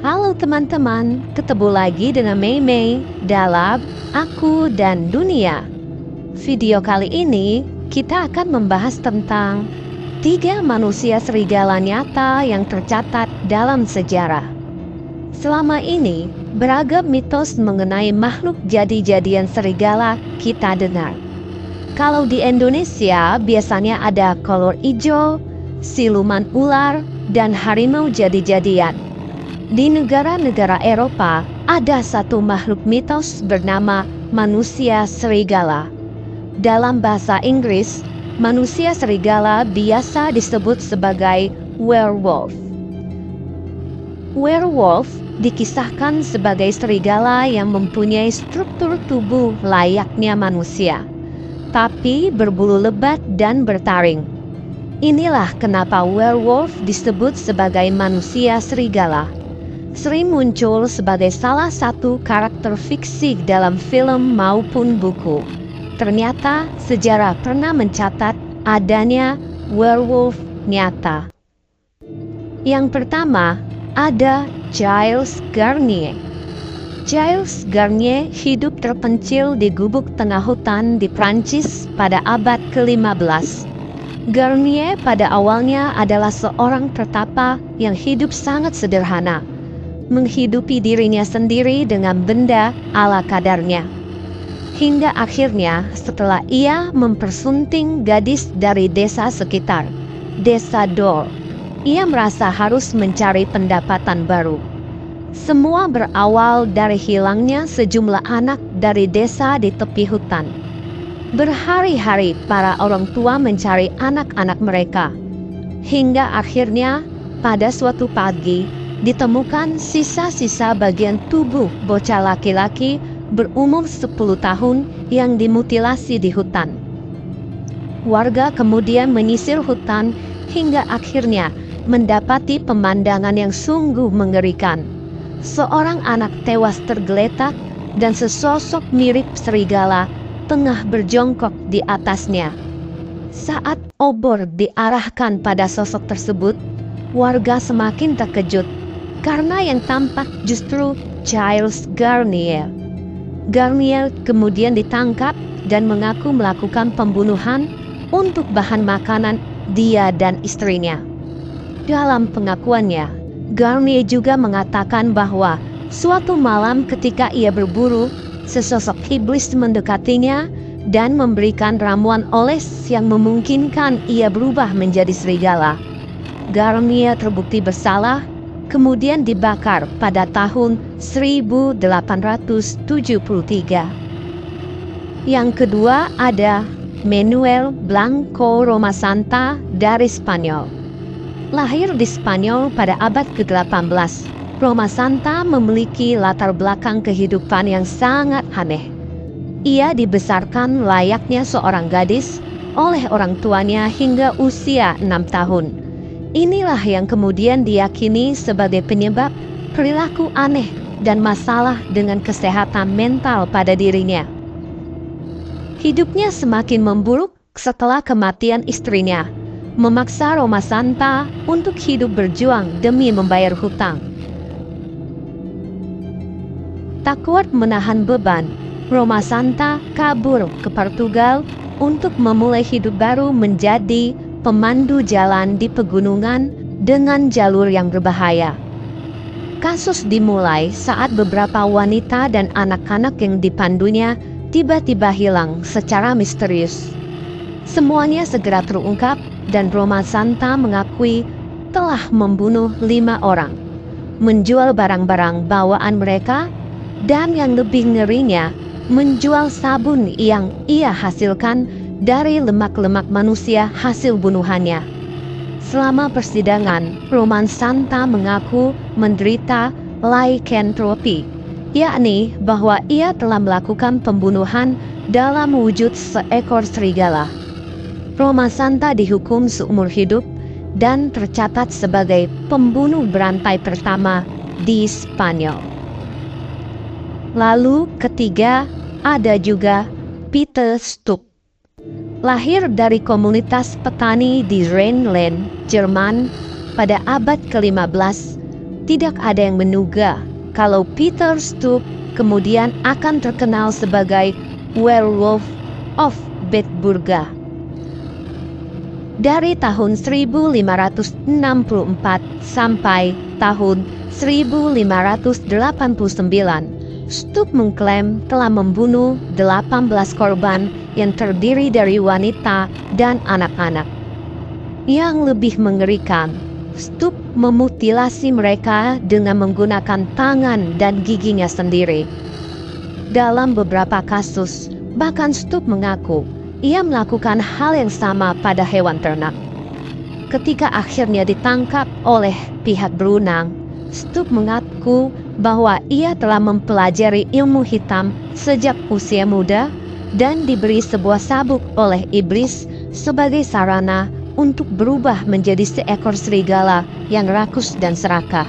Halo teman-teman, ketemu lagi dengan Mei Mei dalam Aku dan Dunia. Video kali ini kita akan membahas tentang 3 manusia serigala nyata yang tercatat dalam sejarah. Selama ini, beragam mitos mengenai makhluk jadi-jadian serigala kita dengar. Kalau di Indonesia biasanya ada kolor hijau, siluman ular, dan harimau jadi-jadian. Di negara-negara Eropa, ada satu makhluk mitos bernama manusia serigala. Dalam bahasa Inggris, manusia serigala biasa disebut sebagai werewolf. Werewolf dikisahkan sebagai serigala yang mempunyai struktur tubuh layaknya manusia, tapi berbulu lebat dan bertaring. Inilah kenapa werewolf disebut sebagai manusia serigala. Sering muncul sebagai salah satu karakter fiksi dalam film maupun buku. Ternyata sejarah pernah mencatat adanya werewolf nyata. Yang pertama, ada Gilles Garnier. Gilles Garnier hidup terpencil di gubuk tengah hutan di Prancis pada abad ke-15. Garnier pada awalnya adalah seorang pertapa yang hidup sangat sederhana, menghidupi dirinya sendiri dengan benda ala kadarnya. Hingga akhirnya setelah ia mempersunting gadis dari desa sekitar, desa Dor, ia merasa harus mencari pendapatan baru. Semua berawal dari hilangnya sejumlah anak dari desa di tepi hutan. Berhari-hari para orang tua mencari anak-anak mereka. Hingga akhirnya pada suatu pagi ditemukan sisa-sisa bagian tubuh bocah laki-laki berumur 10 tahun yang dimutilasi di hutan. Warga kemudian menyisir hutan hingga akhirnya mendapati pemandangan yang sungguh mengerikan. Seorang anak tewas tergeletak dan sesosok mirip serigala tengah berjongkok di atasnya. Saat obor diarahkan pada sosok tersebut, warga semakin terkejut karena yang tampak justru Gilles Garnier. Garnier kemudian ditangkap dan mengaku melakukan pembunuhan untuk bahan makanan dia dan istrinya. Dalam pengakuannya, Garnier juga mengatakan bahwa suatu malam ketika ia berburu, sesosok iblis mendekatinya dan memberikan ramuan oles yang memungkinkan ia berubah menjadi serigala. Garnier terbukti bersalah, kemudian dibakar pada tahun 1873. Yang kedua ada Manuel Blanco Roma-Santa dari Spanyol. Lahir di Spanyol pada abad ke-18, Roma-Santa memiliki latar belakang kehidupan yang sangat aneh. Ia dibesarkan layaknya seorang gadis oleh orang tuanya hingga usia 6 tahun. Inilah yang kemudian diyakini sebagai penyebab perilaku aneh dan masalah dengan kesehatan mental pada dirinya. Hidupnya semakin memburuk setelah kematian istrinya, memaksa Roma-Santa untuk hidup berjuang demi membayar hutang. Tak kuat menahan beban, Roma-Santa kabur ke Portugal untuk memulai hidup baru menjadi pemandu jalan di pegunungan dengan jalur yang berbahaya. Kasus dimulai saat beberapa wanita dan anak-anak yang dipandunya tiba-tiba hilang secara misterius. Semuanya segera terungkap dan Roma-Santa mengakui telah membunuh 5 orang, menjual barang-barang bawaan mereka, dan yang lebih ngerinya, menjual sabun yang ia hasilkan dari lemak-lemak manusia hasil bunuhannya. Selama persidangan, Roma-Santa mengaku menderita lycanthropy, yakni bahwa ia telah melakukan pembunuhan dalam wujud seekor serigala. Roma-Santa dihukum seumur hidup dan tercatat sebagai pembunuh berantai pertama di Spanyol. Lalu ketiga ada juga Peter Stuck. Lahir dari komunitas petani di Rhineland, Jerman pada abad ke-15, Tidak ada yang menduga kalau Peter Stoop kemudian akan terkenal sebagai Werewolf of Bitburga. Dari tahun 1564 sampai tahun 1589, Stoop mengklaim telah membunuh 18 korban yang terdiri dari wanita dan anak-anak. Yang lebih mengerikan, Stoop memutilasi mereka dengan menggunakan tangan dan giginya sendiri. Dalam beberapa kasus, bahkan Stoop mengaku ia melakukan hal yang sama pada hewan ternak. Ketika akhirnya ditangkap oleh pihak berwenang, Stoop mengaku bahwa ia telah mempelajari ilmu hitam sejak usia muda dan diberi sebuah sabuk oleh iblis sebagai sarana untuk berubah menjadi seekor serigala yang rakus dan serakah.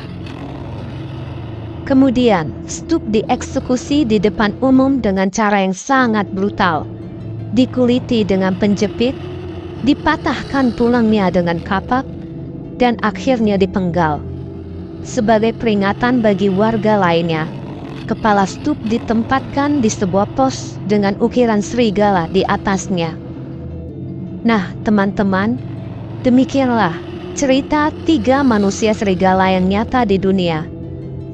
Kemudian, Stoop dieksekusi di depan umum dengan cara yang sangat brutal. Dikuliti dengan penjepit, dipatahkan tulangnya dengan kapak, dan akhirnya dipenggal. Sebagai peringatan bagi warga lainnya, kepala Stoop ditempatkan di sebuah pos dengan ukiran serigala di atasnya. Nah, teman-teman, demikianlah cerita 3 manusia serigala yang nyata di dunia.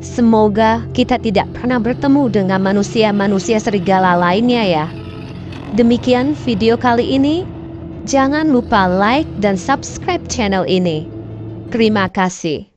Semoga kita tidak pernah bertemu dengan manusia-manusia serigala lainnya ya. Demikian video kali ini. Jangan lupa like dan subscribe channel ini. Terima kasih.